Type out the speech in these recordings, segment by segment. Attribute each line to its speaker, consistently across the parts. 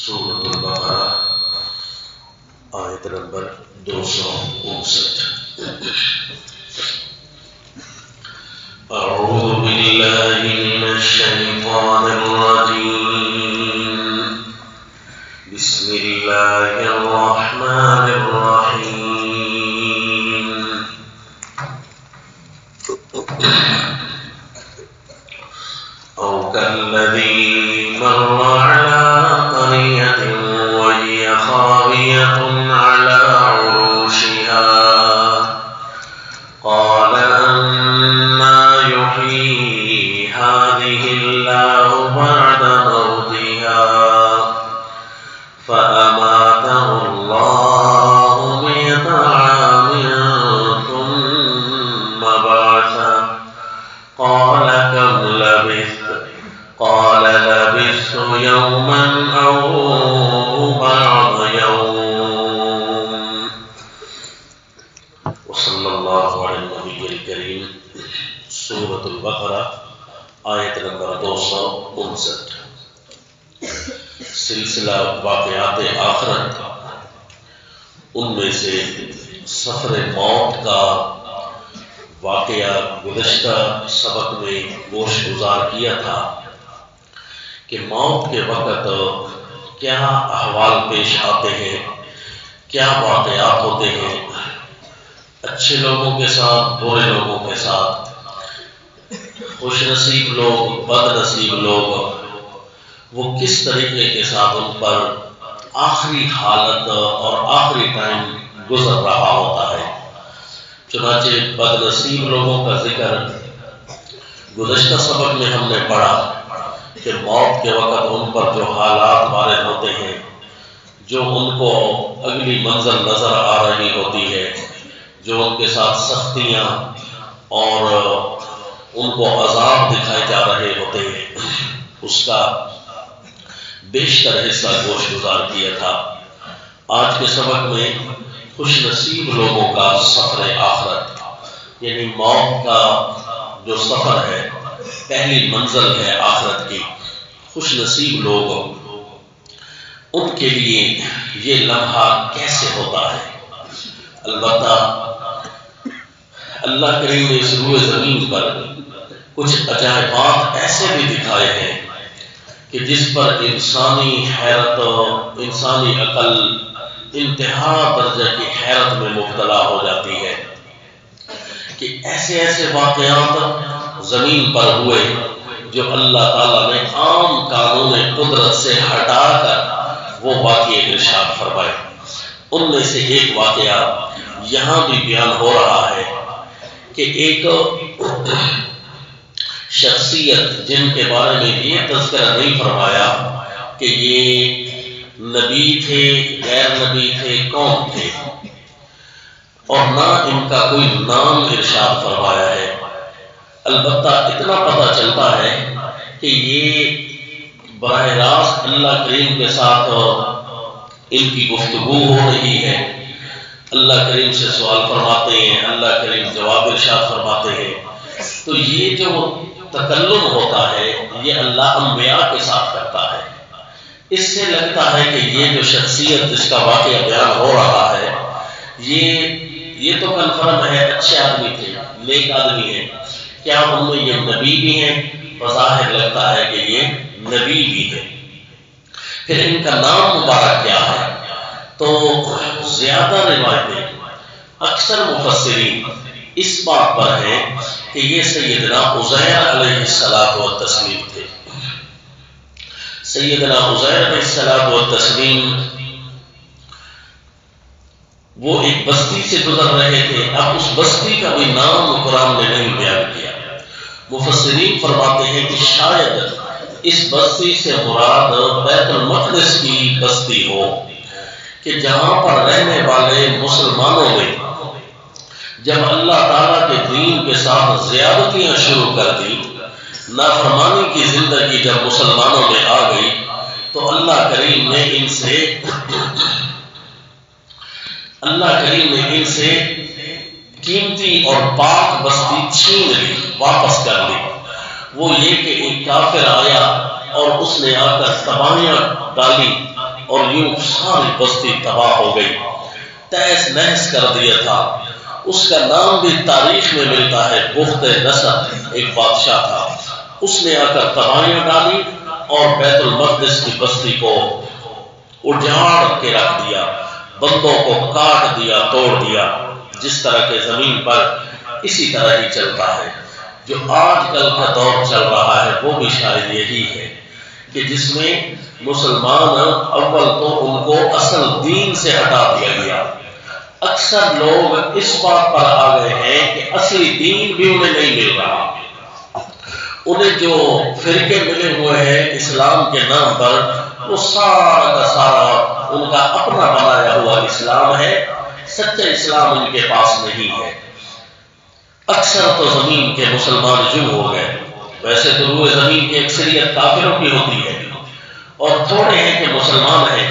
Speaker 1: سورۃ البقرہ آیت نمبر 259۔ اعوذ باللہ من الشیطان الرجیم، بسم اللہ الرحمن الرحیم۔ او کالذی مر علی قریۃ وہی خاویۃ علی عروشها قال أنا يحيي هذه الله بعد موتها فأماته الله مئة عام ثم بعثه قال كم لبثت قال لبثت يوما أو بعض يوم وصلی اللہ علی النبی الکریم۔ سورۃ البقرہ آیت نمبر 259۔ سلسلہ واقعات آخرت، ان میں سے سفر موت کا واقعہ گزشتہ سبق میں گوش گزار کیا تھا کہ موت کے وقت کیا احوال پیش آتے ہیں، کیا واقعات ہوتے ہیں، اچھے لوگوں کے ساتھ، برے لوگوں کے ساتھ، خوش نصیب لوگ، بد نصیب لوگ، وہ کس طریقے کے ساتھ ان پر آخری حالت اور آخری ٹائم گزر رہا ہوتا ہے۔ چنانچہ بد نصیب لوگوں کا ذکر گزشتہ سبق میں ہم نے پڑھا کہ موت کے وقت ان پر جو حالات وارد ہوتے ہیں، جو ان کو اگلی منزل نظر آ رہی ہوتی ہے، جو ان کے ساتھ سختیاں اور ان کو عذاب دکھائے جا رہے ہوتے ہیں، اس کا بیشتر حصہ گوش گزار کیا تھا۔ آج کے سبق میں خوش نصیب لوگوں کا سفر آخرت، یعنی موت کا جو سفر ہے، پہلی منزل ہے آخرت کی، خوش نصیب لوگ، ان کے لیے یہ لمحہ کیسے ہوتا ہے۔ البتہ اللہ کریم نے اس روئے زمین پر کچھ عجائبات ایسے بھی دکھائے ہیں کہ جس پر انسانی حیرت، انسانی عقل انتہا درجہ کی حیرت میں مبتلا ہو جاتی ہے کہ ایسے ایسے واقعات زمین پر ہوئے جو اللہ تعالیٰ نے عام قانون قدرت سے ہٹا کر وہ واقعے ارشاد فرمائے۔ ان میں سے ایک واقعہ یہاں بھی بیان ہو رہا ہے کہ ایک شخصیت جن کے بارے میں یہ تذکرہ نہیں فرمایا کہ یہ نبی تھے، غیر نبی تھے، کون تھے، اور نہ ان کا کوئی نام ارشاد فرمایا ہے۔ البتہ اتنا پتہ چلتا ہے کہ یہ براہ راست اللہ کریم کے ساتھ ان کی گفتگو ہو رہی ہے، اللہ کریم سے سوال فرماتے ہیں، اللہ کریم جواب ارشاد فرماتے ہیں۔ تو یہ جو تکلم ہوتا ہے یہ اللہ انبیاء کے ساتھ کرتا ہے۔ اس سے لگتا ہے کہ یہ جو شخصیت جس کا واقعہ بیان ہو رہا ہے یہ تو کنفرم ہے اچھے آدمی تھے، نیک آدمی ہیں، کیا ان میں یہ نبی بھی ہیں؟ بظاہر لگتا ہے کہ یہ نبی بھی ہے۔ پھر ان کا نام مبارک کیا ہے؟ تو زیادہ روایتیں، اکثر مفسرین اس بات پر ہیں کہ یہ سیدنا عزیر علیہ السلام تھے۔ سیدنا عزیر علیہ السلام وہ ایک بستی سے گزر رہے تھے۔ اب اس بستی کا بھی نام قرآن نے نہیں بیان کیا۔ مفسرین فرماتے ہیں کہ شاید اس بستی سے مراد بیت المقدس کی بستی ہو کہ جہاں پر رہنے والے مسلمانوں نے جب اللہ تعالیٰ کے دین کے ساتھ زیادتیاں شروع کر دی، نافرمانی کی زندگی جب مسلمانوں میں آ گئی، تو اللہ کریم نے ان سے قیمتی اور پاک بستی چھین لی، واپس کر لی۔ وہ یہ کہ ایک کافر آیا اور اس نے آ کر تباہیاں ڈالی اور یوں ساری بستی تباہ ہو گئی، تیس نحس کر دیا تھا۔ اس کا نام بھی تاریخ میں ملتا ہے، بخت نصر ایک بادشاہ تھا۔ اس نے آ کر تباہیاں ڈالی اور بیت المقدس کی بستی کو اجاڑ کے رکھ دیا، بندوں کو کاٹ دیا، توڑ دیا۔ جس طرح کے زمین پر اسی طرح ہی چلتا ہے۔ جو آج کل کا دور چل رہا ہے وہ بھی شاید یہی ہے کہ جس میں مسلمان اول تو ان کو اصل دین سے ہٹا دیا گیا۔ اکثر لوگ اس بات پر آ گئے ہیں کہ اصلی دین بھی انہیں نہیں مل رہا۔ انہیں جو فرقے ملے ہوئے ہیں اسلام کے نام پر، وہ سارا کا سارا ان کا اپنا بنایا ہوا اسلام ہے، سچا اسلام ان کے پاس نہیں ہے۔ اکثر تو زمین کے مسلمان یوں ہو گئے، ویسے تو روئے زمین کی اکثریت کافروں کی ہوتی ہے اور تھوڑے ہیں کہ مسلمان ہیں،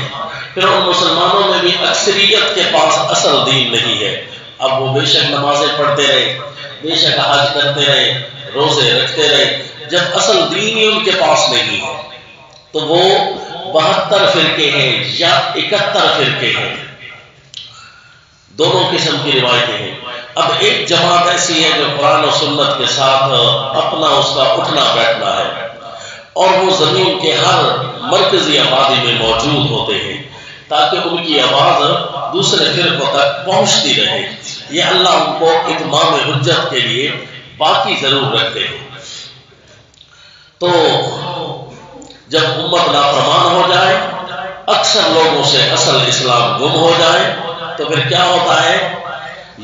Speaker 1: پھر ان مسلمانوں میں بھی اکثریت کے پاس اصل دین نہیں ہے۔ اب وہ بے شک نمازیں پڑھتے رہے، بے شک حج کرتے رہے، روزے رکھتے رہے، جب اصل دین ہی ان کے پاس نہیں ہے تو وہ 72 فرقے ہیں یا 71 فرقے ہیں، دونوں قسم کی روایتیں ہیں۔ اب ایک جماعت ایسی ہے جو قرآن و سنت کے ساتھ اپنا اس کا اٹھنا بیٹھنا ہے اور وہ زمین کے ہر مرکزی آبادی میں موجود ہوتے ہیں تاکہ ان کی آواز دوسرے فرقوں تک پہنچتی رہے۔ یہ اللہ ان کو اتمام حجت کے لیے باقی ضرور رکھتے ہیں۔ تو جب امت نافرمان ہو جائے، اکثر لوگوں سے اصل اسلام گم ہو جائے، تو پھر کیا ہوتا ہے؟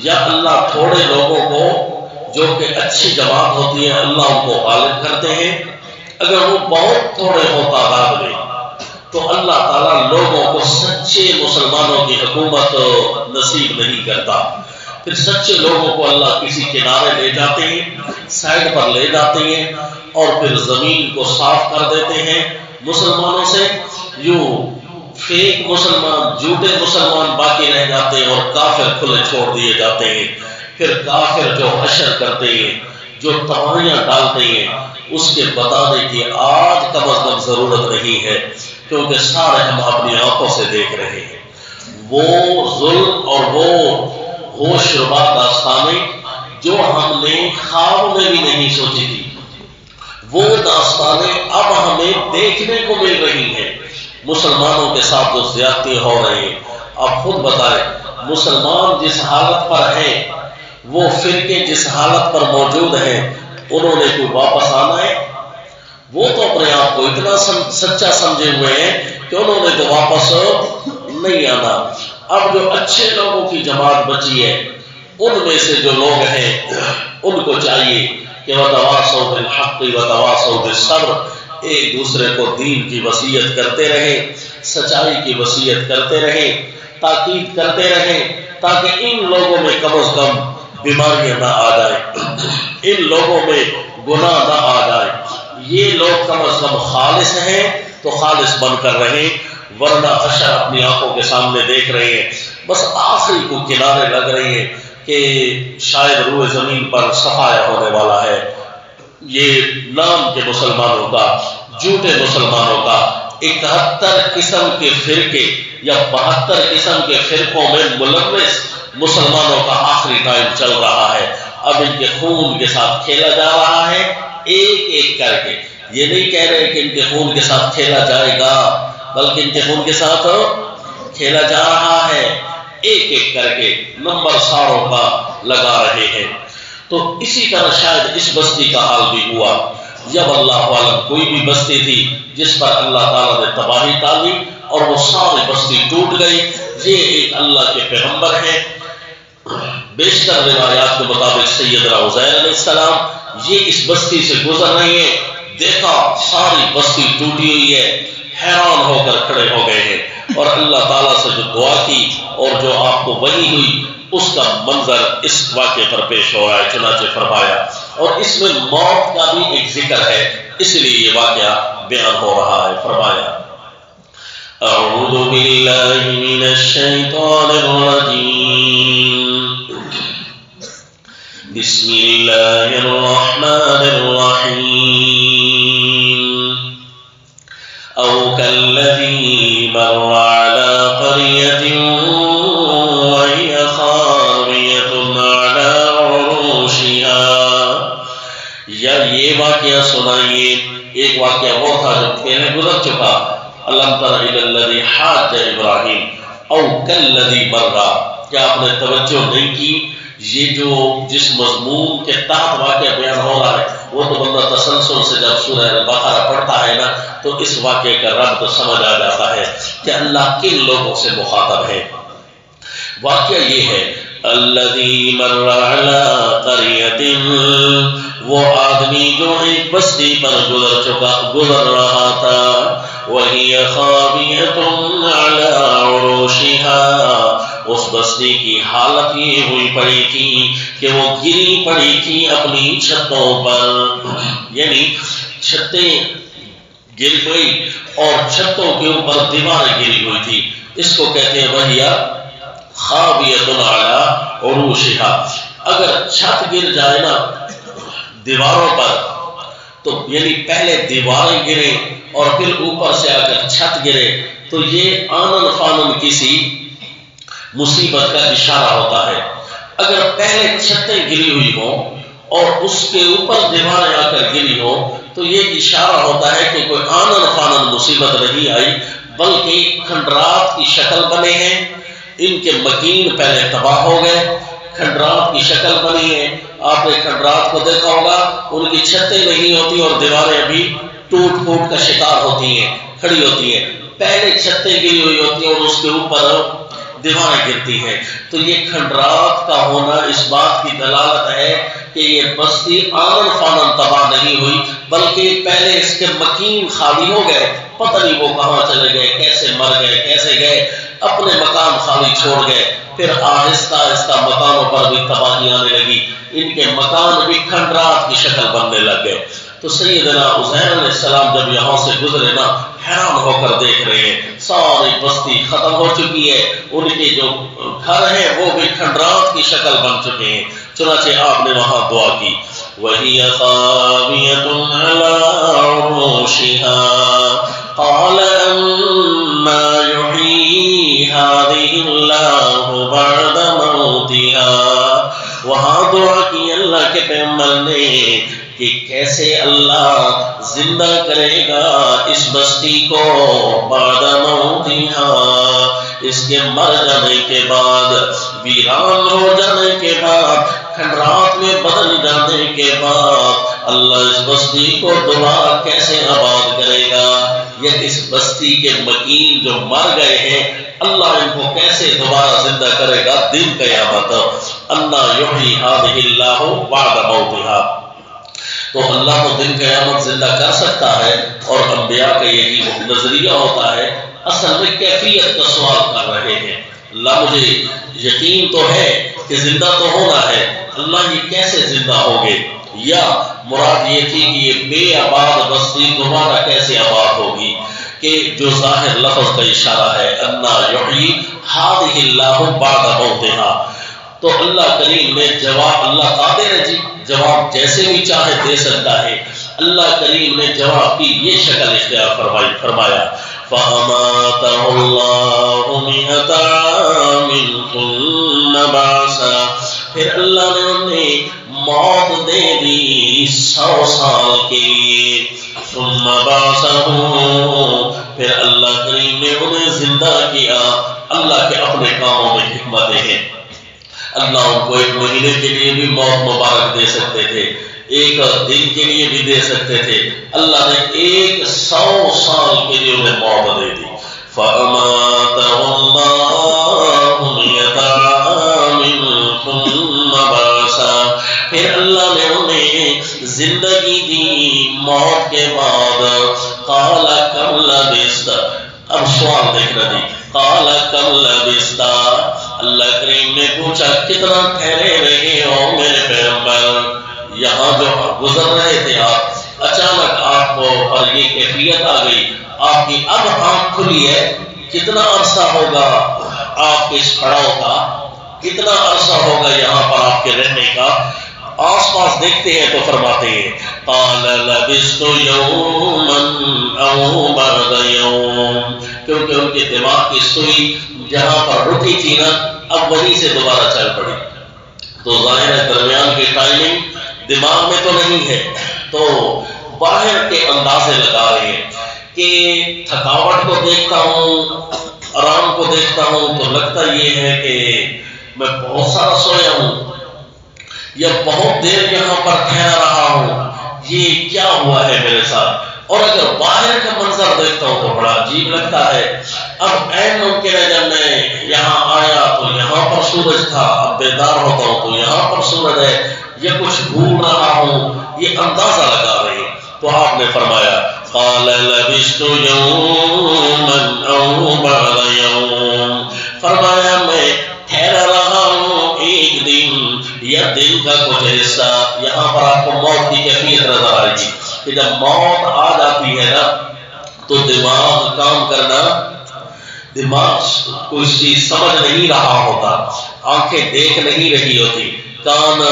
Speaker 1: یا اللہ تھوڑے لوگوں کو جو کہ اچھی جماعت ہوتی ہے اللہ ان کو غالب کرتے ہیں، اگر وہ بہت تھوڑے ہو تعداد میں تو اللہ تعالیٰ لوگوں کو سچے مسلمانوں کی حکومت نصیب نہیں کرتا۔ پھر سچے لوگوں کو اللہ کسی کنارے لے جاتے ہیں، سائڈ پر لے جاتے ہیں اور پھر زمین کو صاف کر دیتے ہیں مسلمانوں سے۔ یوں فیک مسلمان، جھوٹے مسلمان باقی رہ جاتے ہیں اور کافر کھلے چھوڑ دیے جاتے ہیں۔ پھر کافر جو حشر کرتے ہیں، جو تباہیاں ڈالتے ہیں، اس کے بتانے کی آج کم از کم ضرورت نہیں ہے، کیونکہ سارے ہم اپنی آنکھوں سے دیکھ رہے ہیں۔ وہ ظلم اور وہ ہوش ربا داستانیں جو ہم نے خواب میں بھی نہیں سوچی تھی، وہ داستانیں اب ہمیں دیکھنے کو مل رہی ہیں۔ مسلمانوں کے ساتھ جو زیادتی ہو رہی ہے، آپ خود بتائیں، مسلمان جس حالت پر ہیں، وہ فرقے جس حالت پر موجود ہیں، انہوں نے کوئی واپس آنا ہے؟ وہ تو اپنے آپ کو اتنا سچا سمجھے ہوئے ہیں کہ انہوں نے تو واپس نہیں آنا۔ اب جو اچھے لوگوں کی جماعت بچی ہے، ان میں سے جو لوگ ہیں ان کو چاہیے کہ وَتَوَاصَوْا بِالْحَقِّ وَتَوَاصَوْا بِالصَّبْرِ، ایک دوسرے کو دین کی وصیت کرتے رہیں، سچائی کی وصیت کرتے رہیں، تاکید کرتے رہیں، تاکہ ان لوگوں میں کم از کم بیماریاں نہ آ جائیں، ان لوگوں میں گناہ نہ آ جائے۔ یہ لوگ کم از کم خالص ہیں تو خالص بن کر رہیں، ورنہ حشر اپنی آنکھوں کے سامنے دیکھ رہے ہیں، بس آخری کو کنارے لگ رہی ہیں کہ شاید روئے زمین پر صفایا ہونے والا ہے۔ یہ نام کے مسلمانوں کا، جھوٹے مسلمانوں کا 71 قسم کے فرقے یا 72 قسم کے فرقوں میں ملوث مسلمانوں کا آخری ٹائم چل رہا ہے۔ اب ان کے خون کے ساتھ کھیلا جا رہا ہے، ایک ایک کر کے۔ یہ نہیں کہہ رہے کہ ان کے خون کے ساتھ کھیلا جائے گا، بلکہ ان کے خون کے ساتھ کھیلا جا رہا ہے، ایک ایک کر کے نمبر ساروں کا لگا رہے ہیں۔ تو اسی طرح شاید اس بستی کا حال بھی ہوا، جب اللہ عالم کوئی بھی بستی تھی جس پر اللہ تعالیٰ نے تباہی ڈالی اور وہ ساری بستی ٹوٹ گئی۔ یہ ایک اللہ کے پیغمبر ہیں، بیشتر روایات کے مطابق سیدنا عزیر علیہ السلام، یہ اس بستی سے گزر رہے ہیں، دیکھا ساری بستی ٹوٹی ہوئی ہے، حیران ہو کر کھڑے ہو گئے ہیں اور اللہ تعالیٰ سے جو دعا کی اور جو آپ کو وحی ہوئی اس کا منظر اس واقعے پر پیش ہو رہا ہے۔ چنانچہ فرمایا، اور اس میں موت کا بھی ایک ذکر ہے، اس لیے یہ واقعہ بیان ہو رہا ہے۔ فرمایا، اعوذ باللہ من الشیطان الرجیم، بسم اللہ الرحمن الرحیم، او كالذي مر على قرية وهي خاوية على عروشها. یا یہ واقعہ سنائیے. ایک واقعہ وہ تھا جو پہلے گزر چکا. الم تر الی الذی حاج ابراہیم او کالذی مر. کیا آپ نے توجہ نہیں کی؟ یہ جو جس مضمون کے تحت واقعہ بیان ہو رہا ہے وہ تو بندہ تسلسل سے جب سورہ البقرہ پڑھتا ہے نا تو اس واقعے کا رب تو سمجھ آ جاتا ہے کہ اللہ کن لوگوں سے مخاطب ہے. واقعہ یہ ہے الذی مر علی قریۃ، وہ آدمی جو ایک بستی پر گزر رہا تھا. وہی خاویۃ علی عروشها، اس بستی کی حالت یہ ہوئی پڑی تھی کہ وہ گری پڑی تھی اپنی چھتوں پر. یعنی چھتیں گر گئی اور چھتوں کے اوپر دیواریں گری ہوئی تھی. اس کو کہتے ہیں وہی خاویۃ علی عروشها. اگر چھت گر جائے نا دیواروں پر تو یعنی پہلے دیواریں گرے اور پھر اوپر سے آ کر چھت گرے تو یہ آنن فانن کسی مصیبت کا اشارہ ہوتا ہے. اگر پہلے چھتیں گری ہوئی ہوں اور اس کے اوپر دیواریں آ کر گری ہوں تو یہ اشارہ ہوتا ہے کہ کوئی آنن فانن مصیبت نہیں آئی بلکہ کھنڈرات کی شکل بنے ہیں. ان کے مکین پہلے تباہ ہو گئے، کھنڈرات کی شکل بنی ہے. آپ نے کھنڈرات کو دیکھا ہوگا، ان کی چھتیں نہیں ہوتی اور دیواریں ابھی ٹوٹ پھوٹ کا شکار ہوتی ہیں، کھڑی ہوتی ہیں. پہلے چھتیں گری ہوئی ہوتی ہیں اور اس کے اوپر دیواریں گرتی ہیں. تو یہ کھنڈرات کا ہونا اس بات کی دلالت ہے کہ یہ بستی آنن فانن تباہ نہیں ہوئی بلکہ پہلے اس کے مکین خالی ہو گئے. پتہ نہیں وہ کہاں چلے گئے، کیسے مر گئے، کیسے گئے، اپنے مکان خالی چھوڑ گئے. پھر آہستہ آہستہ مکانوں پر بھی تباہی آنے لگی، ان کے مکان بھی کھنڈرات کی شکل بننے لگ گئے. تو سیدنا عزیر علیہ السلام جب یہاں سے گزرے نا حیران ہو کر دیکھ رہے ہیں ساری بستی ختم ہو چکی ہے، ان کے جو گھر ہیں وہ بھی کھنڈرات کی شکل بن چکے ہیں. چنانچہ آپ نے وہاں دعا کی وَهِيَ خَاوِيَةٌ عَلَىٰ عُرُوشِهَا قَالَ أَنَّىٰ يُحْيِي هَٰذِهِ اللَّهُ بَعْدَ مَوْتِهَا. وہاں دعا کی اللہ کے پیغمبر نے کہ کیسے اللہ زندہ کرے گا اس بستی کو بعد موتها، اس کے مر جانے کے بعد، ویران ہو جانے کے بعد، کھنڈرات میں بدل جانے کے بعد اللہ اس بستی کو دوبارہ کیسے آباد کرے گا. یا اس بستی کے مکین جو مر گئے ہیں اللہ ان کو کیسے دوبارہ زندہ کرے گا دن قیامت. اللہ یحیی ہذہ اللہ بعد موتها. تو اللہ کو دن قیامت زندہ کر سکتا ہے اور انبیاء کا یہی نظریہ ہوتا ہے. اصل میں کیفیت کا سوال کر رہے ہیں. اللہ مجھے یقین تو ہے کہ زندہ تو ہونا ہے، اللہ یہ کیسے زندہ ہوگے؟ یا مراد یہ تھی کہ یہ بے آباد بستی دوبارہ کیسے آباد ہوگی؟ کہ جو ظاہر لفظ کا اشارہ ہے اللہ یحیی ہذہ اللہ بعد موتها. تو اللہ کریم نے جواب، اللہ قادر ہے جی، جواب جیسے بھی چاہے دے سکتا ہے. اللہ کریم نے جواب کی یہ شکل اختیار فرمایا فَأَمَاتَهُ اللَّهُ مِئَةَ عَامٍ ثُمَّ بَعَثَهُ. پھر اللہ نے انہیں موت دے دی 100 سال کے لیے. ثُمَّ بَعَثَهُ. پھر اللہ کریم نے انہیں زندہ کیا. اللہ کے اپنے کاموں میں حکمتیں ہیں. اللہ ان کو ایک مہینے کے لیے بھی موت مبارک دے سکتے تھے، ایک دن کے لیے بھی دے سکتے تھے. اللہ نے 100 سال کے لیے انہیں موت دے دی. فَأَمَاتَهُ اللَّهُ مِئَةَ عَامٍ ثُمَّ بَعَثَهُ. پھر اللہ نے انہیں زندگی دی موت کے بعد. قَالَ كَمْ لَبِثْتَ. اب سوال دیکھنا جی. قَالَ كَمْ لَبِثْتَ. اللہ کریم نے پوچھا کتنا ٹھہرے رہے ہو میرے پیغمبر؟ یہاں جو گزر رہے تھے آپ، اچانک آپ پر یہ کیفیت آ گئی، آپ کی اب آنکھ کھلی ہے. کتنا عرصہ ہوگا آپ کے اس پڑاؤ کا، کتنا عرصہ ہوگا یہاں پر آپ کے رہنے کا؟ آس پاس دیکھتے ہیں تو فرماتے ہیں قال لبثت يوما او بعض يوم، کیونکہ ان کے دماغ کی سوئی جہاں پر رکی تھی نا اب وہیں سے دوبارہ چل پڑی، تو ظاہر ہے درمیان کی ٹائمنگ دماغ میں تو نہیں ہے، تو باہر کے اندازے لگا رہے ہیں کہ تھکاوٹ کو دیکھتا ہوں، آرام کو دیکھتا ہوں تو لگتا یہ ہے کہ میں بہت سارا سویا ہوں یا بہت دیر یہاں پر ٹھہرا رہا ہوں، یہ کیا ہوا ہے میرے ساتھ۔ اور اگر باہر کا منظر دیکھتا ہوں تو بڑا عجیب لگتا ہے، اب عین ممکن ہے جب میں یہاں آیا تو یہاں پر سورج تھا، اب بیدار ہوتا ہوں تو یہاں پر سورج ہے، یا کچھ بھول رہا ہوں، یہ اندازہ لگا رہے ہیں۔ تو آپ نے فرمایا قال لبثت یوما او بعض یوم، فرمایا میں ٹھہرا رہا ہوں ایک دن یا دن کا کچھ حصہ۔ یہاں پر آپ کو موت کی کیفیت نظر آئے گی کہ جب موت آ جاتی ہے نا تو دماغ کام کرنا، دماغ کوئی چیز سمجھ نہیں رہا ہوتا، آنکھیں دیکھ نہیں رہی ہوتی، کان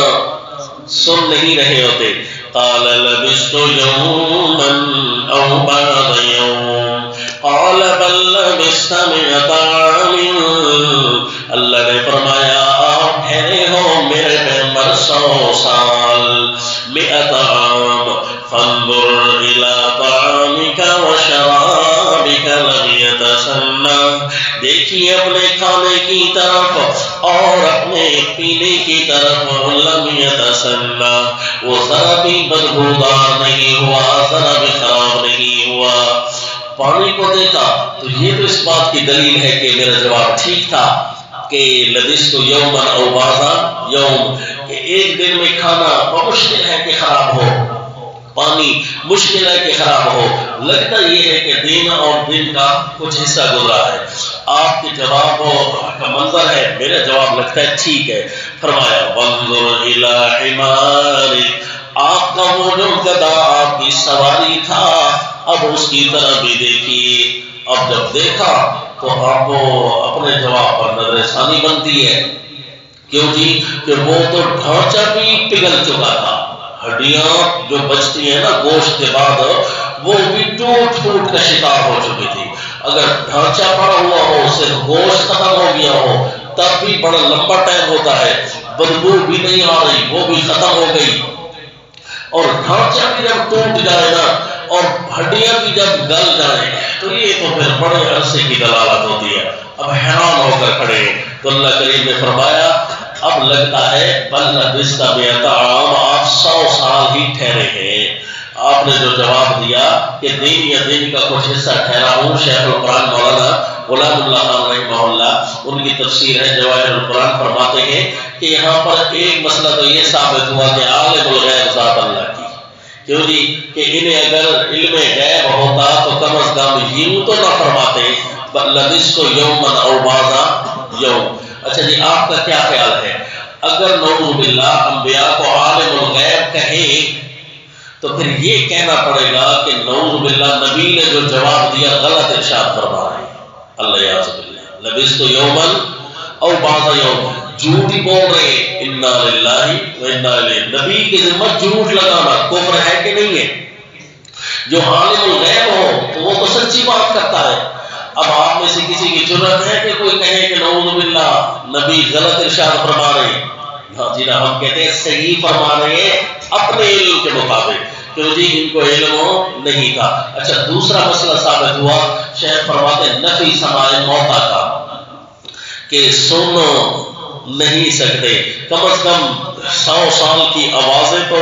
Speaker 1: سن نہیں رہے ہوتے۔ قال لبثت يوما او بعض يوم قال بل لبثت 100 عام، اللہ نے فرمایا آپ ٹھہرے ہو میرے پیغمبر 100 سال، 100 عام، فانظر الى طعامك وشرابك لم يتسنى، دیکھیے اپنے کھانے کی طرف اور اپنے پینے کی طرف، لم يتسنى، وہ ذرا بھی بدبودار نہیں ہوا، ذرا بھی خراب نہیں ہوا۔ پانی کو دیکھا تو یہ تو اس بات کی دلیل ہے کہ میرا جواب ٹھیک تھا کہ لبثت یوما او بعض یوم، کہ ایک دن میں کھانا مشکل ہے کہ خراب ہو، پانی مشکل ہے کہ خراب ہو، لگتا یہ ہے کہ دن اور دن کا کچھ حصہ گزرا ہے۔ آپ کے جواب کا منظر ہے، میرا جواب لگتا ہے ٹھیک ہے۔ فرمایا وانظر الی حمارک، آپ کا وہ جو گدھا آپ کی سواری تھا اب اس کی طرف بھی دیکھیے۔ اب جب دیکھا تو آپ کو اپنے جواب پر نظر ثانی بنتی ہے، کیوں جی کہ وہ تو ڈھانچہ بھی پگھل چکا تھا، ہڈیاں جو بچتی ہیں نا گوشت کے بعد وہ بھی ٹوٹ پھوٹ کا شکار ہو چکی تھی۔ اگر ڈھانچہ پڑا ہوا ہو، صرف گوشت ختم ہو گیا ہو تب بھی بڑا لمبا ٹائم ہوتا ہے، بدبو بھی نہیں آ رہی، وہ بھی ختم ہو گئی، اور ڈھانچہ بھی جب ٹوٹ جائے نا اور ہڈیاں بھی جب گل جائیں تو یہ تو پھر بڑے عرصے کی دلالت ہوتی ہے۔ اب حیران ہو کر کھڑے تو اللہ کریم نے فرمایا اب لگتا ہے بل لبثت 100 عام، آپ 100 سال ہی ٹھہرے ہیں۔ آپ نے جو جواب دیا کہ دن یا دن کا کچھ حصہ ٹھہرا ہوں، شیخ القرآن مولانا غلام اللہ خان رحمہ اللہ ان کی تفسیر ہے جواہر القرآن فرماتے ہیں کہ یہاں پر ایک مسئلہ تو یہ ثابت ہوا کہ عالم الغیب ذات اللہ کی، کیوں جی کہ انہیں اگر علم غیب ہوتا تو کم از کم یوں تو نہ فرماتے لبثت یوما او بعض یوم۔ اچھا جی آپ کا کیا خیال ہے، اگر نعوذ باللہ انبیاء کو عالم الغیب کہیں تو پھر یہ کہنا پڑے گا کہ نعوذ باللہ نبی نے جو جواب دیا غلط ارشاد فرما رہے ہیں، اللہ یعوذ باللہ، لبثت یوما او بعض یوم، جھوٹ ہی بول رہے ہیں، انا للہ و انا الیہ، نبی کی ذمہ جھوٹ لگانا کفر ہے کہ نہیں ہے؟ جو عالم الغیب ہو تو وہ تو سچی بات کرتا ہے۔ اب آپ میں سے کسی کی جرأت ہے کہ کوئی کہے کہ نعوذ باللہ نبی غلط ارشاد فرما رہے ہیں؟ جی نا، ہم کہتے ہیں صحیح فرما رہے ہیں اپنے علم کے مطابق، کیوں جی ان کو علم نہیں تھا۔ اچھا دوسرا مسئلہ ثابت ہوا، شیخ فرماتے نفی سماع موتا کا، کہ سن نہیں سکتے، کم از کم 100 سال کی آوازیں تو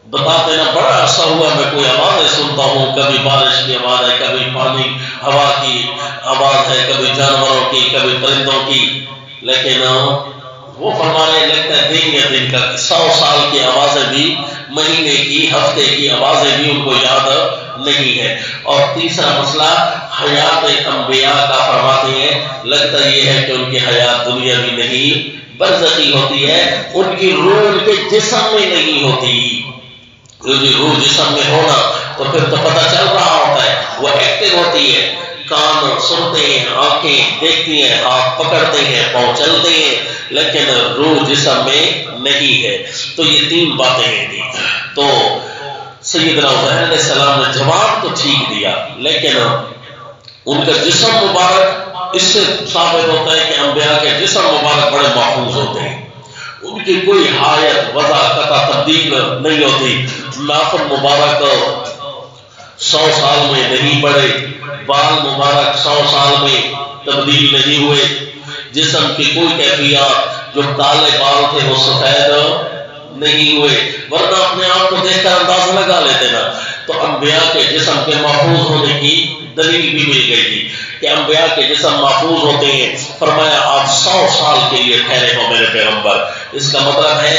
Speaker 1: بتاتے نا، بڑا عرصہ ہوا میں کوئی آوازیں سنتا ہوں، کبھی بارش کی آواز ہے، کبھی پانی ہوا کی آواز ہے، کبھی جانوروں کی، کبھی پرندوں کی، لیکن وہ فرما رہے لگتا ہے دن یا دن کا 100 سال کی آوازیں بھی، مہینے کی، ہفتے کی آوازیں بھی ان کو یاد نہیں ہے۔ اور تیسرا مسئلہ حیات انبیاء کا فرماتے ہیں، لگتا یہ ہے کہ ان کی حیات دنیا بھی نہیں برزخی ہوتی ہے، ان کی روح ان کے جسم میں نہیں ہوتی، کیونکہ روح جسم میں ہونا تو پھر تو پتہ چل رہا ہوتا ہے، وہ ایکٹیو ہوتی ہے، کان سنتے ہیں، آنکھیں دیکھتی ہیں، ہاتھ پکڑتے ہیں، پاؤں چلتے ہیں، لیکن روح جسم میں نہیں ہے۔ تو یہ 3 باتیں ہیں۔ تو سیدنا عزیر علیہ السلام نے جواب تو ٹھیک دیا، لیکن ان کا جسم مبارک، اس سے ثابت ہوتا ہے کہ انبیاء کے جسم مبارک بڑے محفوظ ہوتے ہیں، ان کی کوئی حایت وضع قطع تبدیل نہیں ہوتی، ناخن مبارک 100 سال میں نہیں بڑھے، بال مبارک 100 سال میں تبدیل نہیں ہوئے، جسم کی کوئی کیفیات، جو کالے بال تھے وہ سفید نہیں ہوئے، ورنہ اپنے آپ کو دیکھ کر اندازہ لگا لیتے نا۔ تو انبیاء کے جسم کے محفوظ ہونے کی دلیل بھی مل گئی تھی کہ انبیاء کے جسم محفوظ ہوتے ہیں۔ فرمایا آپ 100 سال کے لیے ٹھہرے ہو میرے پیغمبر، اس کا مطلب ہے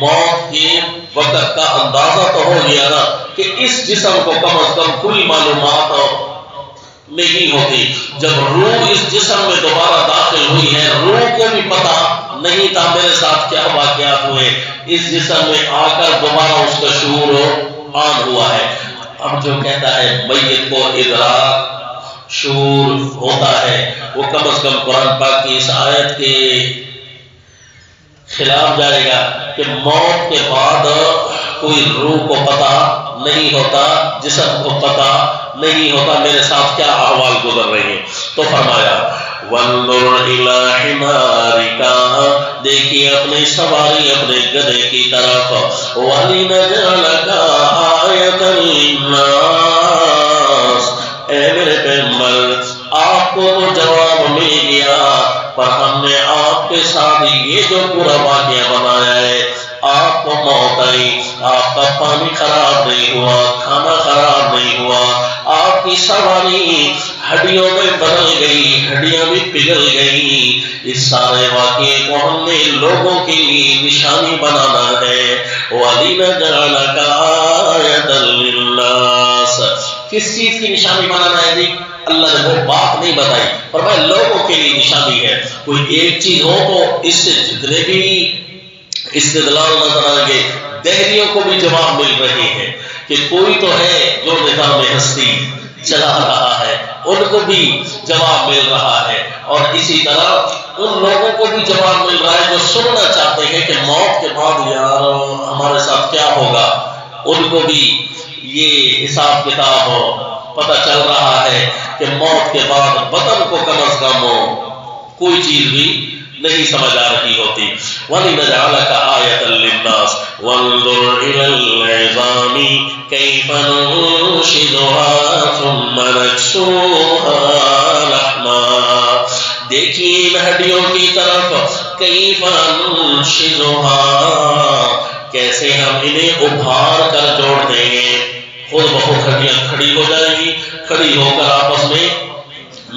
Speaker 1: موت کے وقت کا اندازہ تو ہو گیا نا کہ اس جسم کو کم از کم کوئی معلومات نہیں ہوتی۔ جب روح اس جسم میں دوبارہ داخل ہوئی ہے، روح کو بھی پتا نہیں تھا میرے ساتھ کیا واقعات ہوئے، اس جسم میں آ کر دوبارہ اس کا شعور عام ہوا ہے۔ اب جو کہتا ہے میت کو ادراک شعور ہوتا ہے، وہ کم از کم قرآن پاک کی اس آیت کے خلاف جائے گا کہ موت کے بعد کوئی روح کو پتا نہیں ہوتا، جسم کو پتا نہیں ہوتا میرے ساتھ کیا احوال گزر رہے ہیں۔ تو فرمایا وَانظُرْ إِلَىٰ حِمَارِكَ، دیکھیے اپنی سواری اپنے گدھے کی طرف، وَلِنَجْعَلَكَ آیَةً لِلنَّاسِ، اے میرے پیغمبر آپ کو تو جواب مل گیا، پر ہم نے آپ کے ساتھ یہ جو پورا واقعہ بنایا ہے، آپ کو موت آئی، آپ کا پانی خراب نہیں ہوا، کھانا خراب نہیں ہوا، آپ کی سواری ہڈیوں میں بدل گئی، ہڈیاں بھی پگھل گئی، اس سارے واقعے کو ہم نے لوگوں کے لیے نشانی بنانا ہے۔ وَلِنَجْعَلَكَ آیَةً لِلنَّاسِ، کس چیز کی نشانی بنانا ہے جی؟ اللہ نے وہ بات نہیں بتائی، فرمایا لوگوں کے لیے نشانی ہے۔ کوئی ایک چیز ہو تو اس سے جتنے بھی استدلال نظر آئیں گے، دہریوں کو بھی جواب مل رہے ہیں کہ کوئی تو ہے جو نظام ہستی چلا رہا ہے، ان کو بھی جواب مل رہا ہے، اور اسی طرح ان لوگوں کو بھی جواب مل رہا ہے جو سننا چاہتے ہیں کہ موت کے بعد یار ہمارے ساتھ کیا ہوگا، ان کو بھی یہ حساب کتاب پتہ چل رہا ہے کہ موت کے بعد بدن کو کم از کم کوئی چیز بھی نہیں سمجھ آ رہی ہوتی۔ وَلِنَجْعَلَكَ آیَةً لِلنَّاسِ وَانظُرْ إِلَى الْعِظَامِ كَيْفَ نُنشِزُهَا ثُمَّ نَكْسُوهَا لَحْمًا، دیکھیے ان ہڈیوں کی طرف، كَيْفَ نُنشِزُهَا، کیسے ہم انہیں ابھار کر جوڑ دیں گے، خود بخود ہڈیاں کھڑی ہو جائیں گی، کھڑی ہو کر آپس میں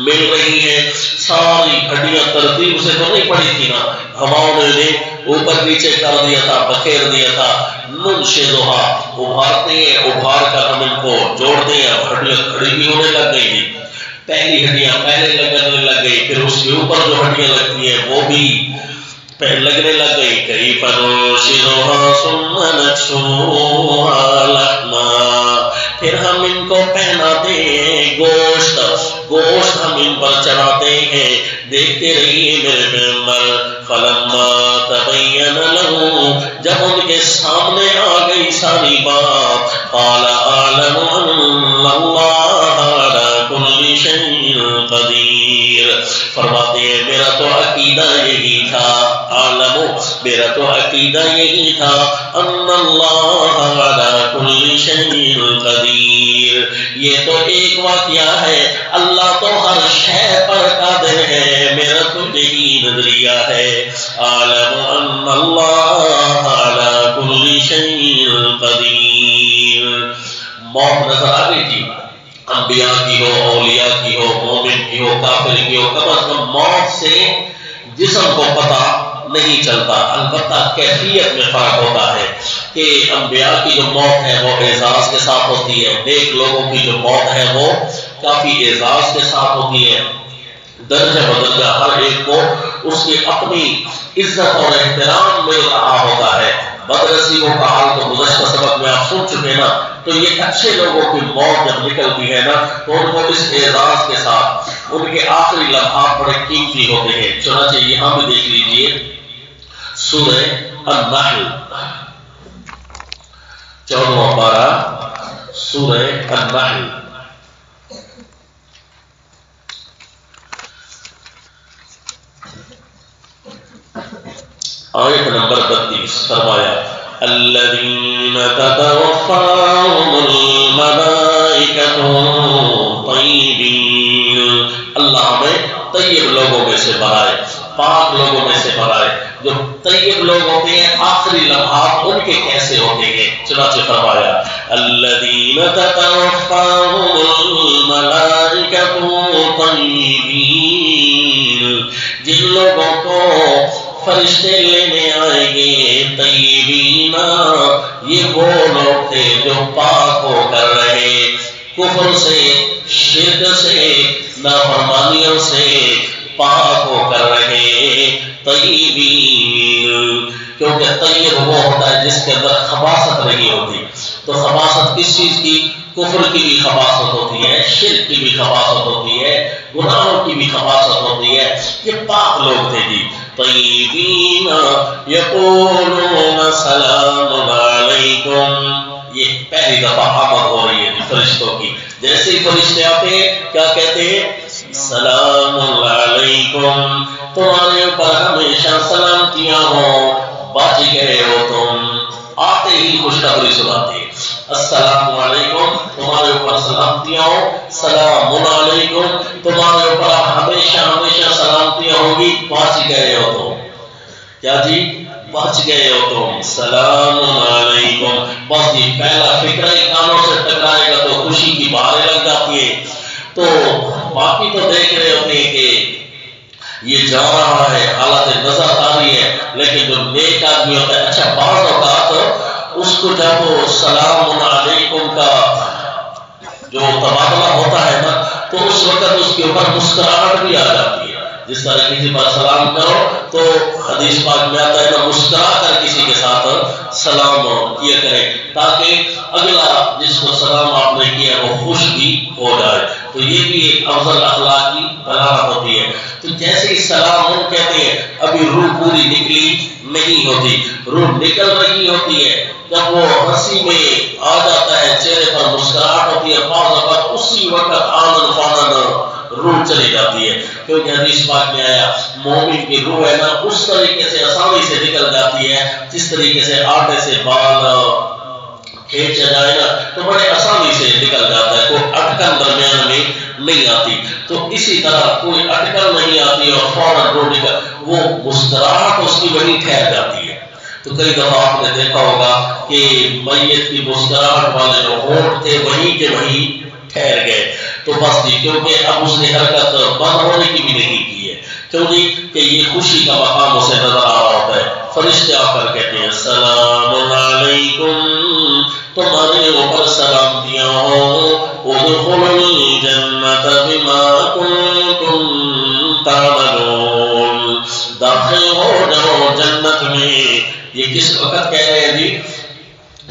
Speaker 1: مل رہی ہیں، ساری ہڈیاں ترتیب سے تو نہیں پڑی تھی نا، ہواؤں نے اوپر نیچے کر دیا تھا، بکھیر دیا تھا۔ ننشزھا، ابھارتے ہیں، ابھار کر ہم ان کو جوڑتے ہیں، اب ہڈیاں کھڑی بھی ہونے لگ گئی تھی، پہلی ہڈیاں پہلے لگنے لگ گئی، پھر اس کے اوپر جو ہڈیاں لگتی ہیں وہ بھی لگنے لگ گئی۔ کیف ننشزھا ثم نکسوها لحما، پھر ہم ان کو پہناتے ہیں گوشت، گوشت ہم ان پر چڑھاتے ہیں۔ دیکھتے رہیے میرے پیغمبر، فلما تبین لہ، جب ان کے سامنے آ گئی ساری بات، قال اعلم ان اللہ علی کل شیء قدیر، فرماتے ہیں میرا تو عقیدہ یہی تھا، عالم میرا تو عقیدہ یہی تھا، ان اللہ علی کل شیء قدیر، یہ تو ایک واقعہ ہے، اللہ تو ہر شے پر قادر ہے، میرا تو یہی نظریہ ہے، عالم ان اللہ علی کل شیء قدیر۔ موت نظر آ گئی تھی، انبیاء کی ہو، اولیاء کی ہو، مومن کی ہو، کافر کی ہو، کم از کم موت سے جسم کو پتہ نہیں چلتا، البتہ کیفیت میں فرق ہوتا ہے کہ انبیاء کی جو موت ہے وہ اعزاز کے ساتھ ہوتی ہے، نیک لوگوں کی جو موت ہے وہ کافی اعزاز کے ساتھ ہوتی ہے، درجہ بدرجہ ہر ایک کو اس کی اپنی عزت اور احترام مل رہا ہوتا ہے۔ بدنصیبوں کا حال تو گزشتہ سبق میں آپ سن چکے نا، تو یہ اچھے لوگوں کی موت جب نکلتی ہے نا تو ان کو اس اعزاز کے ساتھ ان کے آخری لمحات بڑے قیمتی ہوتے ہیں۔ چنانچہ یہاں بھی دیکھ لیجئے سورہ النحل 14واں پارہ سورہ النحل آیت نمبر 32 فرمایا الذین تتوفاهم الملائکۃ طیبین، اللہ ہمیں طیب لوگوں میں سے بنائے، پاک لوگوں میں سے بنائے۔ جو طیب لوگ ہوتے ہیں آخری لمحات ان کے کیسے ہوتے ہیں؟ چنانچہ فرمایا الذین تتوفاهم الملائکۃ طیبین، جن لوگوں کو فرشتے لینے آئیں گے طیبین، یہ وہ لوگ تھے جو پاک ہو کر رہے کفر سے، شرک سے، نافرمانیوں سے پاک ہو کر رہے طیبین، کیونکہ طیب وہ ہوتا ہے جس کے اندر خباثت نہیں ہوتی۔ تو خباثت کس چیز کی؟ کفر کی بھی خباثت ہوتی ہے، شرک کی بھی خباثت ہوتی ہے، گناہوں کی بھی خباثت ہوتی ہے۔ یہ پاک لوگ تھے جی۔ طیبین یقولون سلام علیکم، یہ پہلی دفعہ آمد ہو رہی ہے فرشتوں کی۔ جیسے ہی فرشتے آتے ہیں کیا کہتے ہیں؟ سلام علیکم، تمہارے اوپر ہمیشہ سلامتیاں ہوں، بچ گئے ہو تم۔ آتے ہی خوشخبری سناتے ہیں السلام علیکم، تمہارے اوپر سلامتیاں ہوں، سلام علیکم، تمہارے اوپر ہمیشہ ہمیشہ سلامتیاں ہوگی، بچ گئے ہو تم۔ کیا جی؟ بچ گئے ہو تم، سلام علیکم۔ بس جی پہلا فکر ہی کانوں سے ٹکرائے گا تو خوشی کی بہاریں لگ جاتی ہیں۔ تو باقی تو دیکھ رہے ہوتے ہیں کہ یہ جا رہا ہے، حالت نظر آ رہی ہے، لیکن جو نیک آدمی ہوتا ہے، اچھا بعض اوقات اس کو جب وہ سلام علیکم کا جو تبادلہ ہوتا ہے نا، تو اس وقت اس کے اوپر مسکراہٹ بھی آ جاتی ہے۔ جس طرح کسی پر سلام کرو تو حدیث پاک میں آتا ہے نا، مسکرا کر کسی کے ساتھ سلام کیا کرے تاکہ اگلا جس کو سلام آپ نے کیا وہ خوش بھی ہو جائے۔ تو یہ بھی ایک افضل اخلاق کی علامت ہوتی ہے۔ تو جیسے ہی سلام ہم کہتے ہیں، ابھی روح پوری نکلی نہیں ہوتی، روح نکل رہی ہوتی ہے۔ جب وہ ہنسی میں آ جاتا ہے، چہرے پر مسکراہٹ ہوتی ہے، بعض اوقات اسی وقت آنن فانن روح چلی جاتی ہے، کیونکہ حدیث پاک میں آیا مومن کی روح ہے نا اس طریقے سے آسانی سے نکل جاتی ہے جس طریقے سے آٹے سے بال کھینچا جائے نا تو بڑے آسانی سے نکل جاتا ہے، کوئی اٹکن درمیان میں نہیں آتی۔ تو اسی طرح کوئی اٹکن نہیں آتی اور فوراً روح نکل، وہ مسکراہٹ اس کی وہی ٹھہر جاتی ہے۔ تو کئی دفعہ آپ نے دیکھا ہوگا کہ میت کی مسکراہٹ والے جو ہونٹ تھے وہیں کے وہیں ٹھہر گئے۔ تو بس جی کیونکہ اب اس نے حرکت بند ہونے کی بھی نہیں کی ہے، کیوں جی کہ یہ خوشی کا مقام اسے نظر آ رہا ہوتا ہے۔ فرشتے آ کر کہتے ہیں سلام علیکم، تمہارے اوپر سلامتیاں ہوں، ادخلوا الجنۃ بما کنتم تعملون، داخل ہو جاؤ جنت میں۔ یہ کس وقت کہہ رہے ہیں جی؟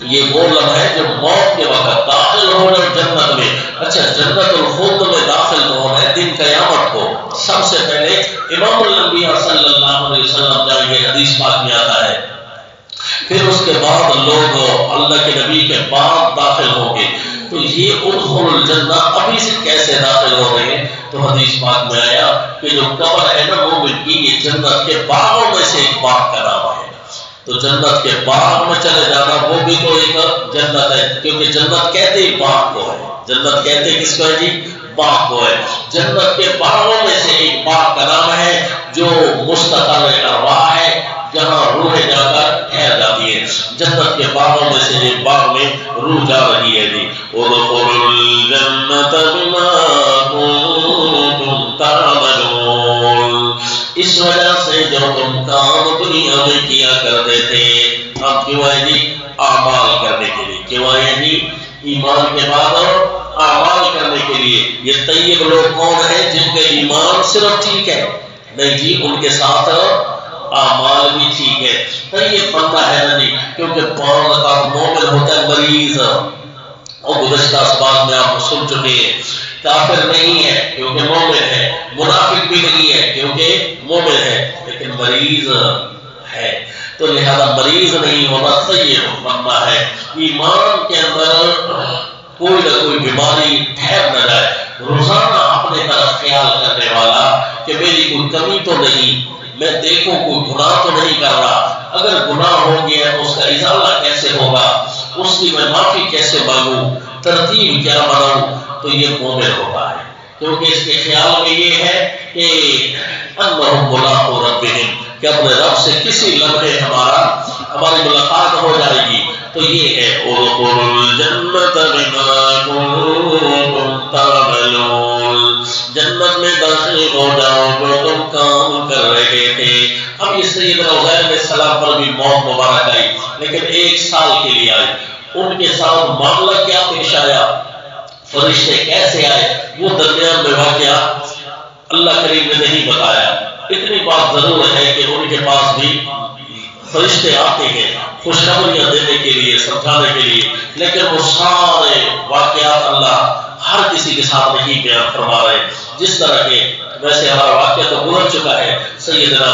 Speaker 1: یہ وہ لمحہ ہے جو موت کے وقت داخل ہو جاؤ جنت میں۔ اچھا جنت الخلد میں داخل ہونا ہے دن قیامت کو۔ سب سے پہلے امام الانبیاء صلی اللہ علیہ وسلم جائیں گے، حدیث پاک میں آتا ہے، پھر اس کے بعد لوگ اللہ کے نبی کے بعد داخل ہوں گے۔ تو یہ ادخلوا الجنہ ابھی سے کیسے داخل ہو رہے ہیں؟ تو حدیث پاک میں آیا کہ جو قبر ہے نا مومن کی، یہ جنت کے باغوں میں سے ایک باغ کا نام ہے۔ تو جنت کے باغ میں چلے جانا وہ بھی تو ایک جنت ہے، کیونکہ جنت کہتے ہی باغ کو ہے۔ جنت کہتے کس کو ہے جی؟ باغ کو ہے۔ جنت کے باغوں میں سے ایک باغ کا نام ہے جو مستقر ارواح ہے، جہاں روحیں جا کر ٹھہر جاتی ہے۔ جنت کے باغوں میں سے ایک باغ میں روح جا رہی ہے جی۔ ادخلوا الجنۃ بما کنتم تعملون، اس وجہ سے جو تم کام دنیا میں کیا کرتے تھے، اب کیوں ہے جی؟ اعمال کرنے کے لیے۔ کیوں ہے جی؟ ایمان کے بعد اعمال کرنے کے لیے۔ یہ طیب لوگ کون ہیں؟ جن کے ایمان صرف ٹھیک ہے؟ نہیں جی، ان کے ساتھ اعمال بھی ٹھیک ہے۔ طیب بندہ ہے نا جی، کیونکہ بعض اوقات مومن ہوتا ہے مریض، اور گزشتہ اسباق میں آپ سن چکے ہیں، کافر نہیں ہے کیونکہ مومن ہے، منافق بھی نہیں ہے کیونکہ مومن ہے، لیکن مریض ہے۔ تو لہذا مریض نہیں ہونا طیب بننا ہے۔ ایمان کے اندر کوئی نہ کوئی بیماری ٹھہر نہ جائے، روزانہ اپنے طرف خیال کرنے والا کہ میری کوئی کمی تو نہیں، میں دیکھوں کوئی گناہ تو نہیں کر رہا، اگر گناہ ہو گیا تو اس کا ازالہ کیسے ہوگا، اس کی میں معافی کیسے مانگوں، ترتیب کیا بناؤں، تو یہ مومن ہوتا ہے، کیونکہ اس کے خیال میں یہ ہے کہ انہم ملاقو ربہم، کہ اپنے رب سے کسی لمحے ہماری ملاقات ہو جائے گی۔ تو یہ ہے ادخلوا الجنۃ بما کنتم تعملون، جنت میں داخل ہو جاؤ جو تم کام کر رہے تھے۔ اب اس سیدنا عزیر علیہ السلام پر بھی موت مبارک آئی، لیکن 1 سال کے لیے آئی۔ ان کے ساتھ معاملہ کیا پیش آیا، فرشتے کیسے آئے، وہ درمیان میں واقعہ اللہ کریم نے نہیں بتایا۔ اتنی بات ضرور ہے کہ ان کے پاس بھی فرشتے آتے ہیں خوشخبریاں دینے کے لیے، سمجھانے کے لیے، لیکن وہ سارے واقعات اللہ ہر کسی کے ساتھ نہیں بیان فرما رہے۔ جس طرح کے ویسے ہمارا واقعہ تو گزر چکا ہے، سیدنا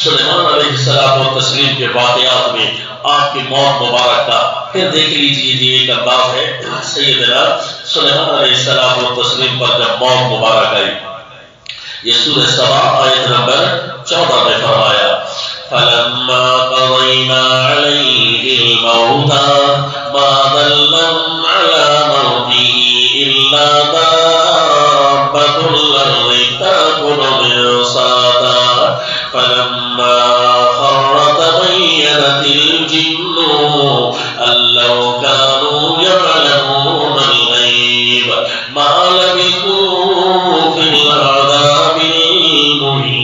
Speaker 1: سلیمان علیہ السلام کے واقعات میں آپ کی موت مبارک کا پھر دیکھ لیجیے جی، ایک انداز ہے سیدنا سلیمان علیہ السلام پر جب موت مبارک آئی، یہ سورہ سبا آیت نمبر 14 میں فرمایا فَلَمَّا قَضَيْنَا عَلَيْهِ الْمَوْتَ مَا دَلَّهُمْ عَلَى مَوْتِهِ إِلَّا دَابَّةُ الْأَرْضِ تَأْكُلُ مِنْ سَأَتِهَا فَلَمَّا خَرَّ تَبَيَّنَتِ الْجِنُّ أَن لَّوْ كَانُوا يَعْلَمُونَ الْغَيْبَ مَا لَبِثُوا فِي الْعَذَابِ الْمُهِينِ۔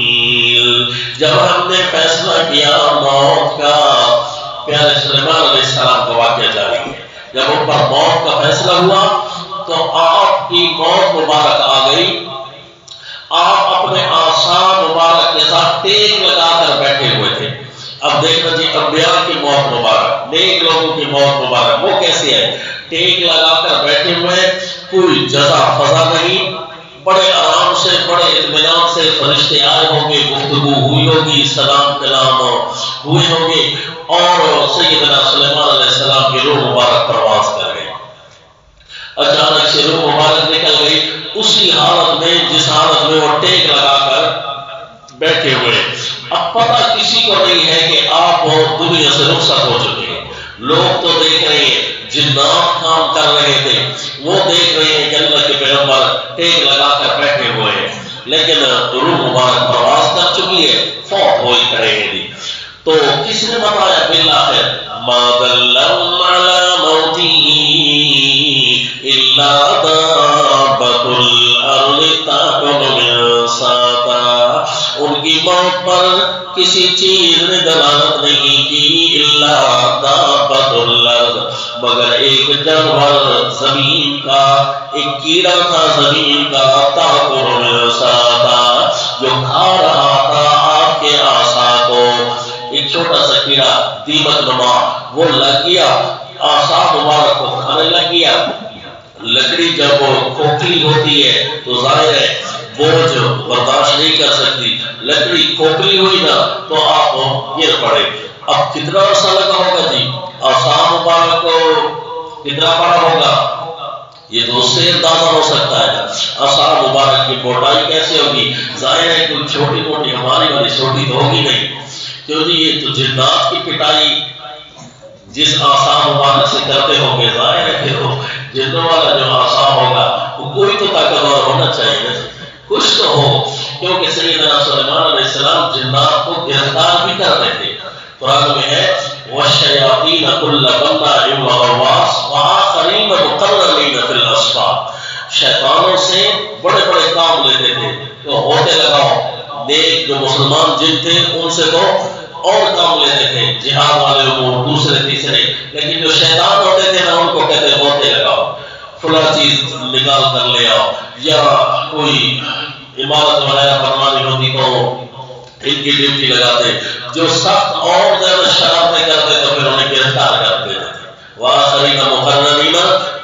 Speaker 1: جب ہم نے فیصلہ کیا موت کا، پیارے سلیمان علیہ السلام کا واقعہ جاری ہے، جب ان پر موت کا فیصلہ ہوا تو آپ کی موت مبارک آ گئی، آپ اپنے آسان مبارک کے ساتھ ٹیک لگا کر بیٹھے ہوئے تھے۔ اب دیکھنا جی، انبیاء کی موت مبارک، نیک لوگوں کی موت مبارک، وہ کیسے ہے؟ ٹیک لگا کر بیٹھے ہوئے، کوئی جزا فضا نہیں، بڑے آرام سے، بڑے اطمینان سے فرشتے آئے ہوں گے، گفتگو ہوئی ہوگی، سلام کلام ہوئے ہوں گے، اور سیدنا سلیمان علیہ السلام کی روح مبارک پرواز کر گئی۔ اچانک سے روح مبارک نکل گئی، اسی حالت میں جس حالت میں وہ ٹیک لگا کر بیٹھے ہوئے۔ اب پتہ کسی کو نہیں ہے کہ آپ دنیا سے رخصت ہو چکے ہیں۔ لوگ تو دیکھ رہے ہیں، جنات کام کر رہے تھے، وہ دیکھ رہے ہیں کہ اللہ کے پیغمبر ٹیک لگا کر بیٹھے ہوئے ہیں، لیکن روح مبارک پرواز کر چکی ہے، فوت ہوئے کھڑے ہیں جی۔ تو کس نے بتایا بالآخر ما دلهم على موته الا دابة الارض تأكل من سأتها، ان کی موت پر کسی چیز نے دلالت نہیں کی، الا دابة الارض، مگر ایک جانور زمین کا، ایک کیڑا تھا زمین کا، تأكل من سأتها، جو کھا رہا تھا آپ کے عصا کو۔ ایک چھوٹا سا کیڑا دیمک نما وہ لگ گیا، آسا مبارک کو کھانے لگ گیا۔ لکڑی جب کھوکھلی ہوتی ہے تو ظاہر ہے بوجھ برداشت نہیں کر سکتی، لکڑی کھوکھلی ہوئی نا تو آپ گر پڑے۔ اب کتنا عرصہ لگا ہوگا جی، آسا مبارک کو کتنا بڑا ہوگا یہ تو اس سے اندازہ ہو سکتا ہے۔ آسا مبارک کی موٹائی کیسے ہوگی؟ ظاہر ہے کوئی چھوٹی موٹی ہماری والی چھوٹی تو ہوگی نہیں، کیونکہ یہ تو جنات کی پٹائی جس آسا مبارک سے کرتے ہوں گے، ظاہر ہے کہ وہ جنوں والا جو آسا ہوگا وہ کوئی تو طاقتور ہونا چاہیے نا، کچھ تو ہو، کیونکہ سیدنا سلیمان علیہ السلام جنات کو گرفتار بھی کر رہے تھے۔ قرآن میں ہے وَالشَّيَاطِينَ كُلَّ بَنَّاءٍ وَغَوَّاصٍ وَآخَرِينَ مُقَرَّنِينَ فِي الْأَصْفَادِ، شیطانوں سے بڑے بڑے کام لیتے تھے تو ہوتے لگاؤ، نیک جو مسلمان جن تھے ان سے تو اور کام لیتے تھے، جہاد والے امور دوسرے تیسرے، لیکن جو شیطان ہوتے تھے نا ان کو کہتے ہوتے لگاؤ، فلاں چیز نکال کر لے آؤ، یا کوئی عمارت وغیرہ بنوانی ہوتی تو ان کی ڈیوٹی لگاتے، جو سخت اور زیادہ شرارتیں کرتے تو پھر انہیں گرفتار کر دیتے تھے۔ وآخرین مقرنین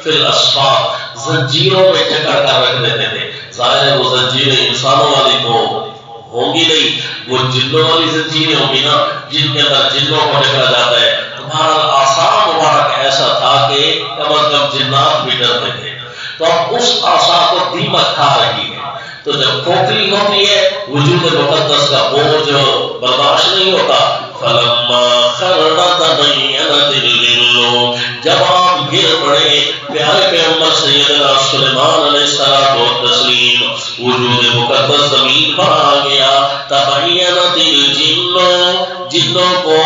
Speaker 1: فی الأصفاد، زنجیروں میں جکڑ کر رکھ دیتے تھے۔ ظاہر ہے وہ زنجیریں انسانوں والی تو ہوں گی نہیں، وہ جنوں والی زنجیریں ہوں گی نا، جن کے اندر جنوں کو نکلا جاتا ہے۔ تمہارا آسان مبارک ایسا تھا کہ کم از کم جنات بھی ڈرتے تھے. تو اب اس آسا کو دیمک کھا رہی ہے. تو جب کھوکھلی ہوتی ہے وجود مقدس کا بوجھ برداشت نہیں ہوتا. فلما خر تبینت الجن، جب آپ گر پڑے پیارے پیغمبر سیدنا سلیمان علیہ السلام و تسلیم، وجود مقدس زمین پر آ گیا. تبینت الجن، جنوں کو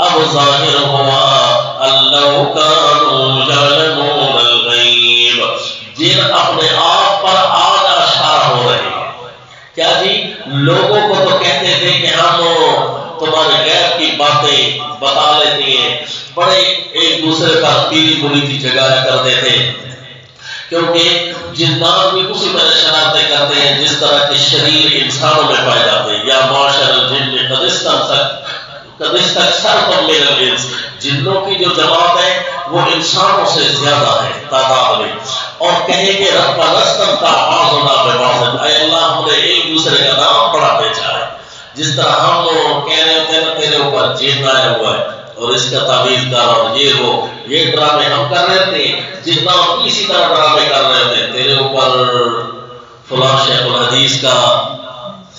Speaker 1: اب ظاہر ہوا اللہ کانوا یعلمون الغیب، جن اپنے آپ پر آج اشارہ ہو رہے ہیں. کیا جی؟ لوگوں کو تو کہتے تھے کہ ہم تمہارے غیب کی باتیں بتا لیتی ہیں، بڑے ایک دوسرے پر پیلی بری کی جگایا کرتے تھے، کیونکہ جنات بھی اسی طرح شرارتیں کرتے ہیں جس طرح کے شریر انسانوں میں پائے جاتے ہیں. یا معاشر الجن قد استکثرتم من الانس، جنوں کی جو جماعت ہے وہ انسانوں سے زیادہ ہے تعداد میں، اور کہیں گے ربنا استمتع بعضنا ببعض، اے اللہ ہم نے ایک دوسرے کا نام بڑا بیچا ہے. جس طرح ہم کہہ رہے ہوتے ہیں تیرے اوپر جن آیا ہوا ہے اور اس کا تعویذ دار اور یہ ڈرامے ہم کر رہے تھے، جتنا اسی طرح ڈرامے کر رہے ہوتے ہیں تیرے اوپر فلاں شیخ الحدیث کا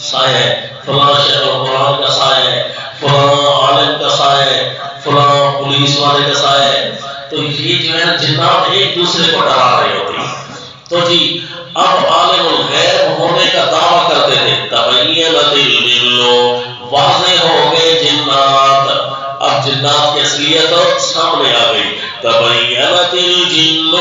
Speaker 1: سایہ ہے، فلاں شیخ القرآن کا سایہ ہے، فلاں عالم کا سایہ ہے، فلاں پولیس والے کا سایہ ہے. تو یہ جو ہے جنات ایک دوسرے کو ڈرا رہے ہوتے ہیں. تو جی اب عالم الغیب ہونے کا دعویٰ کرتے تھے. تبینت الجن، واضح ہو گئے جنات. اب جنات کی اصلیت سامنے آ گئی. تبینت الجن،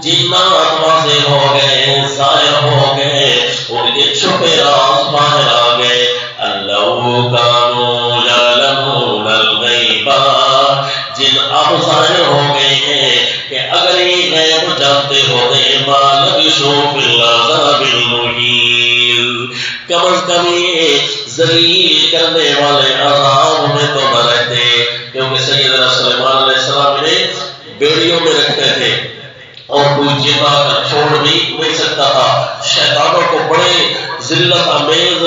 Speaker 1: جنات واضح ہو گئے، ظاہر ہو گئے، ان کے چھپے راز باہر آ گئے. اللہ کانوا یعلمون الغیب، جن اب ظاہر ہو گئے ہیں کہ اگر یہ غیب جانتے ہوتے ما لبثوا فی العذاب المہین، کم از کم یہ ذلیل کرنے والے عذاب میں تو نہ رہتے. کیونکہ سیدنا سلیمان علیہ السلام نے بیڑیوں میں رکھتے تھے اور کوئی جنا کر چھوڑ بھی نہیں سکتا تھا. شیطانوں کو بڑے ذلت آمیز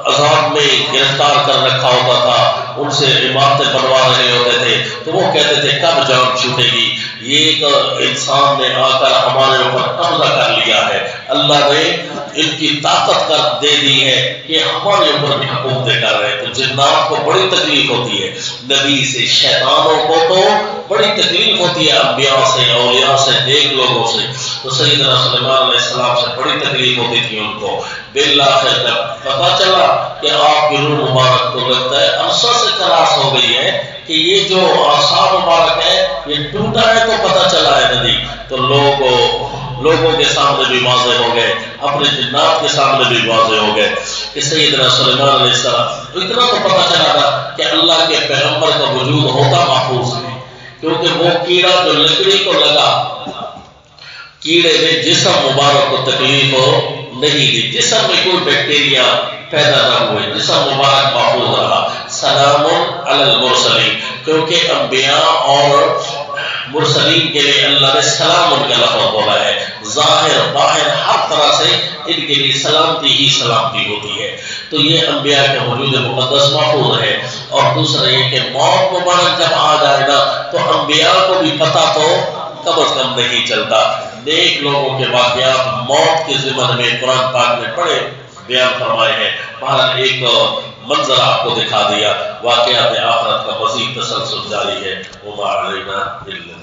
Speaker 1: عذاب میں گرفتار کر رکھا ہوتا تھا، ان سے عمارتیں بنوا رہے ہوتے تھے. تو وہ کہتے تھے کب جان چھوٹے گی، یہ ایک انسان نے آ کر ہمارے اوپر قبضہ کر لیا ہے. اللہ نے ان کی طاقت کر دے دی ہے کہ ہمارے اوپر بھی حکومتیں کر رہے ہیں. تو جنات کو بڑی تکلیف ہوتی ہے، نبی سے، شیطانوں کو تو بڑی تکلیف ہوتی ہے، انبیاء سے، اولیاء سے، نیک لوگوں سے. تو سیدنا سلیمان علیہ السلام سے بڑی تکلیف ہوتی تھی ان کو. بالآخر جب پتا چلا کہ آپ کی روح مبارک کو لگتا ہے عرصہ سے تلاش ہو گئی ہے کہ یہ جو عصا مبارک ہے یہ ٹوٹا ہے، تو پتا چلا ہے ندی. تو لوگوں کے سامنے بھی واضح ہو گئے، اپنے جنات کے سامنے بھی واضح ہو گئے کہ سیدنا سلیمان علیہ السلام. اتنا تو پتا چلا تھا کہ اللہ کے پیغمبر کا وجود ہوتا محفوظ ہے، کیونکہ وہ کیڑا جو لکڑی کو لگا، کیڑے نے جسم مبارک کو تکلیف نہیں دی، جسم میں کوئی بیکٹیریا پیدا نہ ہوئے، جسم مبارک محفوظ رہا. سلام علی المرسلین، کیونکہ انبیاء اور مرسلین کے لیے اللہ نے سلام ان کا لفظ بولا ہے. ظاہر باہر ہر طرح سے ان کے لیے سلامتی ہی سلامتی ہوتی ہے. تو یہ انبیاء کا وجود مقدس محفوظ ہے. اور دوسرا یہ کہ موت مبارک جب آ جائے گا تو انبیاء کو بھی پتہ تو کم از کم نہیں چلتا. نیک لوگوں کے واقعات موت کے ضمن میں قرآن پاک میں پڑھے بیان فرمائے ہیں. بہرحال ایک منظر آپ کو دکھا دیا، واقعات آخرت کا مزید تسلسل جاری ہے. وما علینا الا